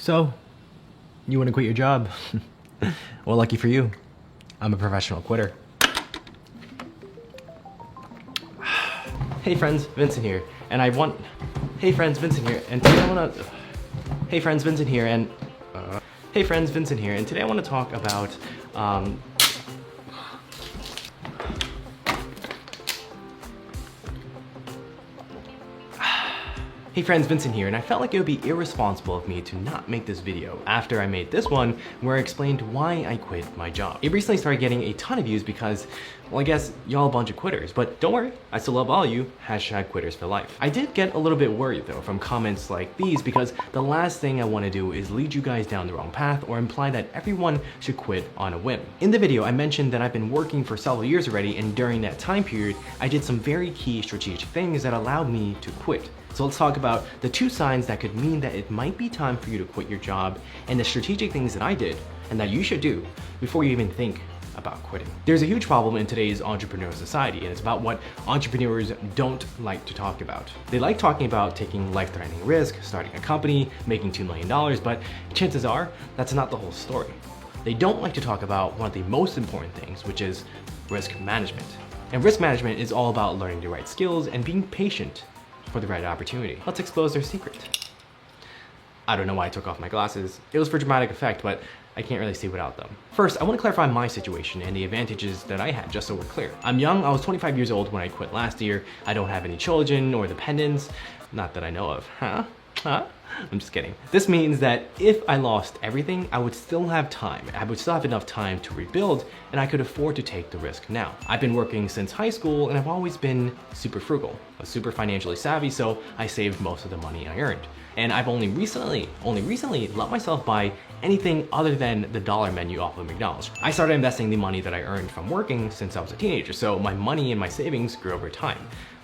So, you want to quit your job? Well, lucky for you, I'm a professional quitter. Hey friends, Vincent here, and Hey friends, Vincent here, and today I want to... Hey friends, Vincent here, and... Hey friends, Vincent here, and today I want to talk about, Hey friends, Vincent here, and I felt like it would be irresponsible of me to not make this video after I made this one where I explained why I quit my job. It recently started getting a ton of views because, well, I guess y'all a bunch of quitters, but don't worry, I still love all you, #quitters for life. I did get a little bit worried though from comments like these because the last thing I want to do is lead you guys down the wrong path or imply that everyone should quit on a whim. In the video, I mentioned that I've been working for several years already, and during that time period, I did some very key strategic things that allowed me to quit. So let's talk about the 2 signs that could mean that it might be time for you to quit your job, and the strategic things that I did and that you should do before you even think about quitting. There's a huge problem in today's entrepreneurial society, and it's about what entrepreneurs don't like to talk about. They like talking about taking life-threatening risk, starting a company, making $2 million, but chances are that's not the whole story. They don't like to talk about one of the most important things, which is risk management. And risk management is all about learning the right skills and being patient for the right opportunity. Let's expose their secret. I don't know why I took off my glasses. It was for dramatic effect, but I can't really see without them. First, I want to clarify my situation and the advantages that I had, just so we're clear. I'm young, I was 25 years old when I quit last year. I don't have any children or dependents, not that I know of. Huh? I'm just kidding. This means that if I lost everything, I would still have time. I would still have enough time to rebuild, and I could afford to take the risk now. I've been working since high school, and I've always been super frugal, super financially savvy, so I saved most of the money I earned. And I've only recently let myself buy anything other than the dollar menu off of McDonald's. I started investing the money that I earned from working since I was a teenager, so my money and my savings grew over time.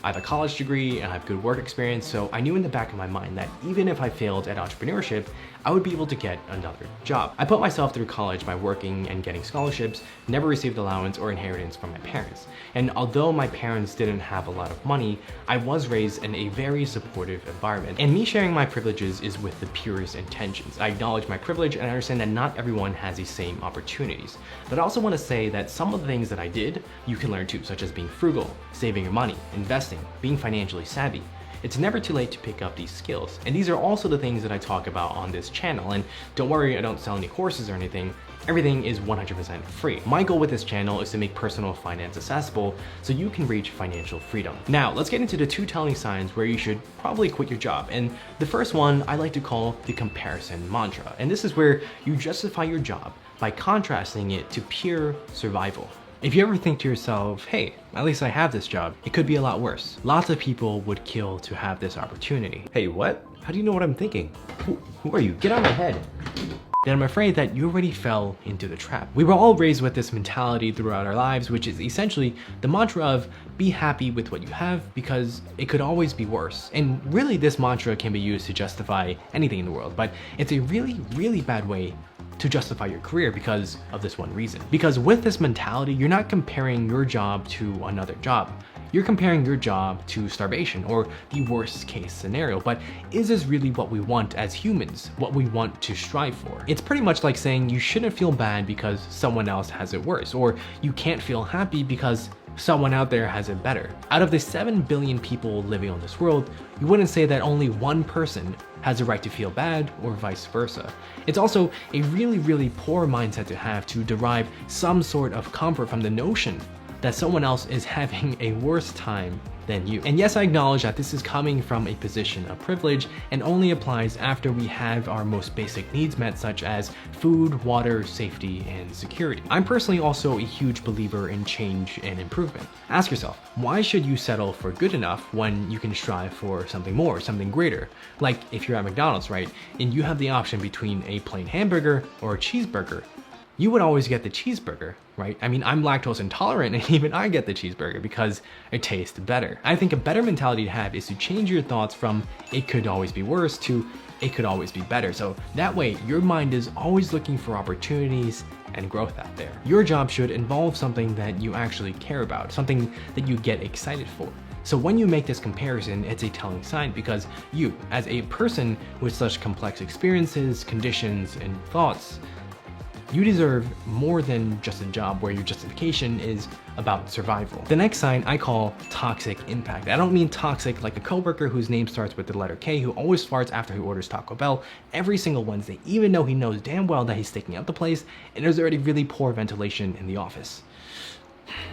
I have a college degree and I have good work experience, so I knew in the back of my mind that even if I failed at entrepreneurship, I would be able to get another job. I put myself through college by working and getting scholarships, never received allowance or inheritance from my parents. And although my parents didn't have a lot of money, I was raised in a very supportive environment. And me sharing my privileges is with the purest intentions. I acknowledge my privilege and I understand that not everyone has the same opportunities. But I also want to say that some of the things that I did, you can learn too, such as being frugal, saving your money, investing, being financially savvy. It's never too late to pick up these skills. And these are also the things that I talk about on this channel. And don't worry, I don't sell any courses or anything. Everything is 100% free. My goal with this channel is to make personal finance accessible so you can reach financial freedom. Now, let's get into the 2 telling signs where you should probably quit your job. And the first one I like to call the comparison mantra. And this is where you justify your job by contrasting it to pure survival. If you ever think to yourself, hey, at least I have this job, it could be a lot worse. Lots of people would kill to have this opportunity. Hey, what? How do you know what I'm thinking? Who are you? Get out of my head. Then I'm afraid that you already fell into the trap. We were all raised with this mentality throughout our lives, which is essentially the mantra of be happy with what you have because it could always be worse. And really this mantra can be used to justify anything in the world, but it's a really, really bad way to justify your career because of this one reason. Because with this mentality, you're not comparing your job to another job. You're comparing your job to starvation or the worst case scenario. But is this really what we want as humans? What we want to strive for? It's pretty much like saying you shouldn't feel bad because someone else has it worse, or you can't feel happy because someone out there has it better. Out of the 7 billion people living on this world, you wouldn't say that only one person has a right to feel bad or vice versa. It's also a really, really poor mindset to have to derive some sort of comfort from the notion that someone else is having a worse time than you. And yes, I acknowledge that this is coming from a position of privilege and only applies after we have our most basic needs met, such as food, water, safety, and security. I'm personally also a huge believer in change and improvement. Ask yourself, why should you settle for good enough when you can strive for something more, something greater? Like if you're at McDonald's, right, and you have the option between a plain hamburger or a cheeseburger, you would always get the cheeseburger, right? I mean, I'm lactose intolerant and even I get the cheeseburger because it tastes better. I think a better mentality to have is to change your thoughts from it could always be worse to it could always be better. So that way your mind is always looking for opportunities and growth out there. Your job should involve something that you actually care about, something that you get excited for. So when you make this comparison, it's a telling sign because you, as a person with such complex experiences, conditions, and thoughts, you deserve more than just a job where your justification is about survival. The next sign I call toxic impact. I don't mean toxic like a coworker whose name starts with the letter K who always farts after he orders Taco Bell every single Wednesday, even though he knows damn well that he's staking out the place and there's already really poor ventilation in the office.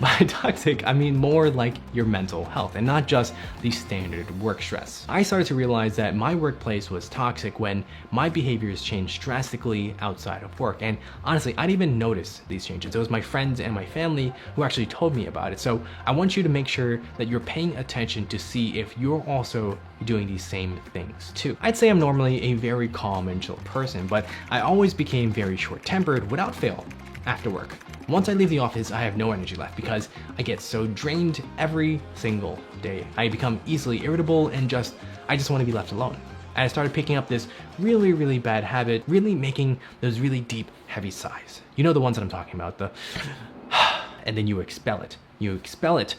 By toxic, I mean more like your mental health and not just the standard work stress. I started to realize that my workplace was toxic when my behaviors changed drastically outside of work. And honestly, I didn't even notice these changes. It was my friends and my family who actually told me about it. So I want you to make sure that you're paying attention to see if you're also doing these same things too. I'd say I'm normally a very calm and chill person, but I always became very short-tempered without fail after work. Once I leave the office, I have no energy left because I get so drained every single day. I become easily irritable and I just want to be left alone. And I started picking up this really bad habit, really making those really deep, heavy sighs. You know the ones that I'm talking about, the and then you expel it. You expel it.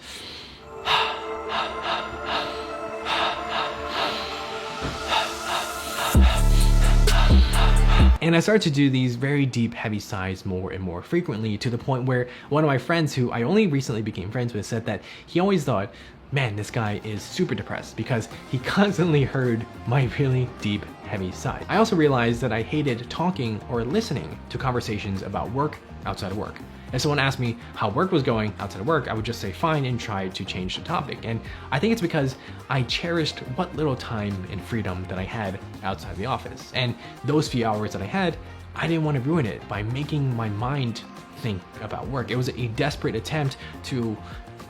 And I started to do these very deep, heavy sighs more and more frequently to the point where one of my friends who I only recently became friends with said that he always thought, man, this guy is super depressed because he constantly heard my really deep, heavy sigh. I also realized that I hated talking or listening to conversations about work outside of work. If someone asked me how work was going outside of work, I would just say fine and try to change the topic. And I think it's because I cherished what little time and freedom that I had outside the office. And those few hours that I had, I didn't want to ruin it by making my mind think about work. It was a desperate attempt to,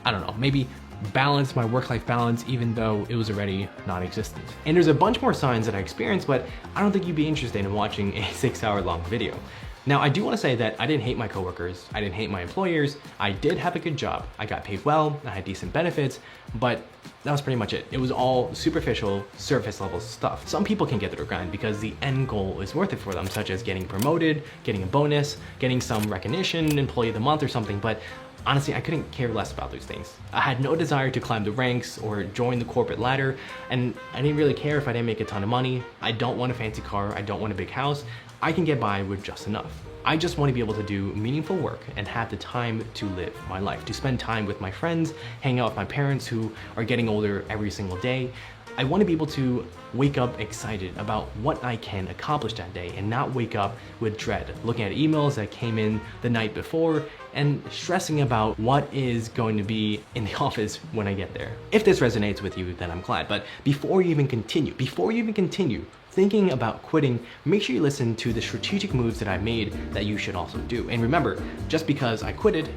I don't know, maybe balance my work-life balance even though it was already non-existent. And there's a bunch more signs that I experienced, but I don't think you'd be interested in watching a 6-hour-long video. Now, I do want to say that I didn't hate my coworkers, I didn't hate my employers, I did have a good job, I got paid well, I had decent benefits, but that was pretty much it. It was all superficial, surface level stuff. Some people can get their grind because the end goal is worth it for them, such as getting promoted, getting a bonus, getting some recognition, employee of the month or something, but honestly, I couldn't care less about those things. I had no desire to climb the ranks or join the corporate ladder, and I didn't really care if I didn't make a ton of money. I don't want a fancy car, I don't want a big house. I can get by with just enough. I just want to be able to do meaningful work and have the time to live my life, to spend time with my friends, hang out with my parents who are getting older every single day. I want to be able to wake up excited about what I can accomplish that day and not wake up with dread, looking at emails that came in the night before and stressing about what is going to be in the office when I get there. If this resonates with you, then I'm glad. But before you even continue thinking about quitting, make sure you listen to the strategic moves that I made that you should also do. And remember, just because I quit,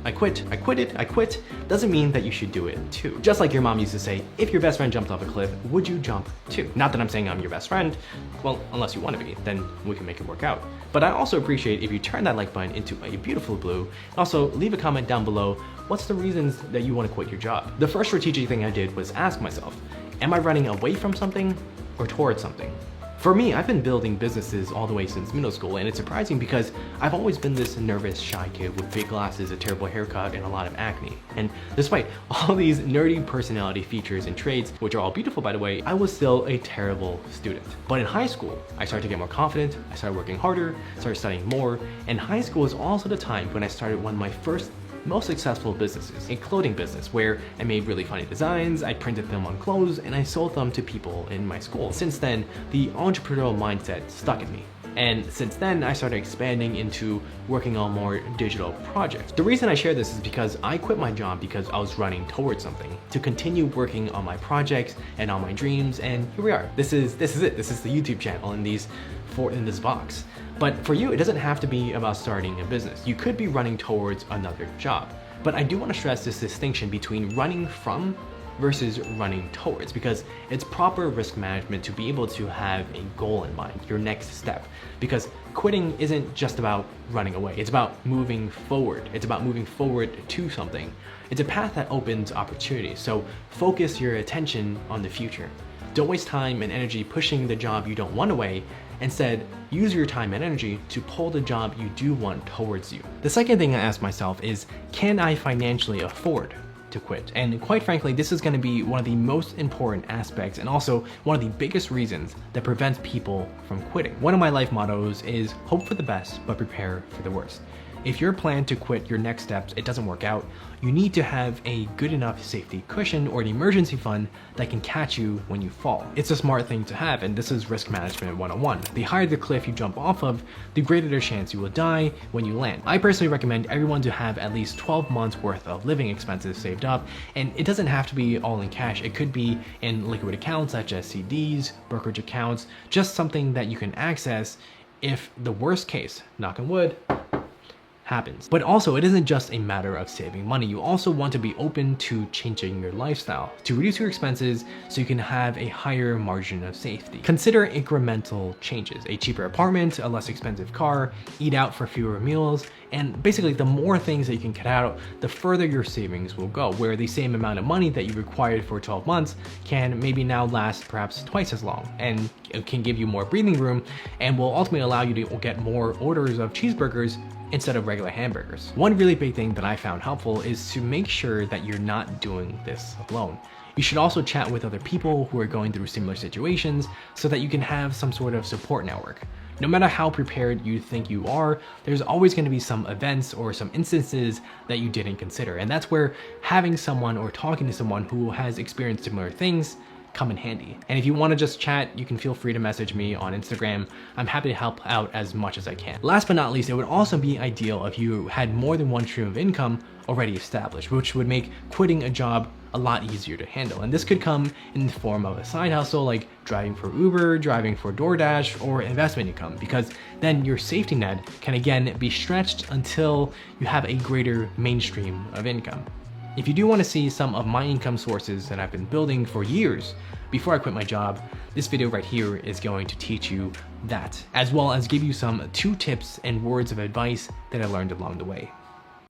doesn't mean that you should do it too. Just like your mom used to say, if your best friend jumped off a cliff, would you jump too? Not that I'm saying I'm your best friend, well, unless you want to be, then we can make it work out. But I also appreciate if you turn that like button into a beautiful blue. Also, leave a comment down below, what's the reasons that you want to quit your job? The first strategic thing I did was ask myself, am I running away from something or towards something? For me, I've been building businesses all the way since middle school, and it's surprising because I've always been this nervous, shy kid with big glasses, a terrible haircut, and a lot of acne. And despite all these nerdy personality features and traits, which are all beautiful by the way, I was still a terrible student. But in high school, I started to get more confident, I started working harder, started studying more, and high school was also the time when I started one of my first most successful businesses, a clothing business where I made really funny designs, I printed them on clothes, and I sold them to people in my school. Since then, the entrepreneurial mindset stuck in me. And since then, I started expanding into working on more digital projects. The reason I share this is because I quit my job because I was running towards something, to continue working on my projects and on my dreams, and here we are. This is it. This is the YouTube channel in this box. But for you, it doesn't have to be about starting a business. You could be running towards another job. But I do want to stress this distinction between running from versus running towards, because it's proper risk management to be able to have a goal in mind, your next step. Because quitting isn't just about running away, it's about moving forward. It's about moving forward to something. It's a path that opens opportunities, so focus your attention on the future. Don't waste time and energy pushing the job you don't want away. Instead, use your time and energy to pull the job you do want towards you. The second thing I ask myself is, can I financially afford to quit. And quite frankly, this is going to be one of the most important aspects and also one of the biggest reasons that prevents people from quitting. One of my life mottos is hope for the best, but prepare for the worst. If your plan to quit your next steps, it doesn't work out, you need to have a good enough safety cushion or an emergency fund that can catch you when you fall. It's a smart thing to have, and this is risk management 101. The higher the cliff you jump off of, the greater the chance you will die when you land. I personally recommend everyone to have at least 12 months worth of living expenses saved up, and it doesn't have to be all in cash. It could be in liquid accounts such as CDs, brokerage accounts, just something that you can access if the worst case, knock on wood, happens. But also, it isn't just a matter of saving money. You also want to be open to changing your lifestyle to reduce your expenses so you can have a higher margin of safety. Consider incremental changes: a cheaper apartment, a less expensive car, eat out for fewer meals, and basically the more things that you can cut out, the further your savings will go, where the same amount of money that you required for 12 months can maybe now last perhaps twice as long, and it can give you more breathing room and will ultimately allow you to get more orders of cheeseburgers instead of regular hamburgers. One really big thing that I found helpful is to make sure that you're not doing this alone. You should also chat with other people who are going through similar situations so that you can have some sort of support network. No matter how prepared you think you are, there's always going to be some events or some instances that you didn't consider. And that's where having someone or talking to someone who has experienced similar things come in handy. And if you want to just chat, you can feel free to message me on Instagram. I'm happy to help out as much as I can. Last but not least, it would also be ideal if you had more than one stream of income already established, which would make quitting a job a lot easier to handle. And this could come in the form of a side hustle like driving for Uber, driving for DoorDash, or investment income, because then your safety net can again be stretched until you have a greater mainstream of income. If you do want to see some of my income sources that I've been building for years before I quit my job, this video right here is going to teach you that, as well as give you some 2 tips and words of advice that I learned along the way.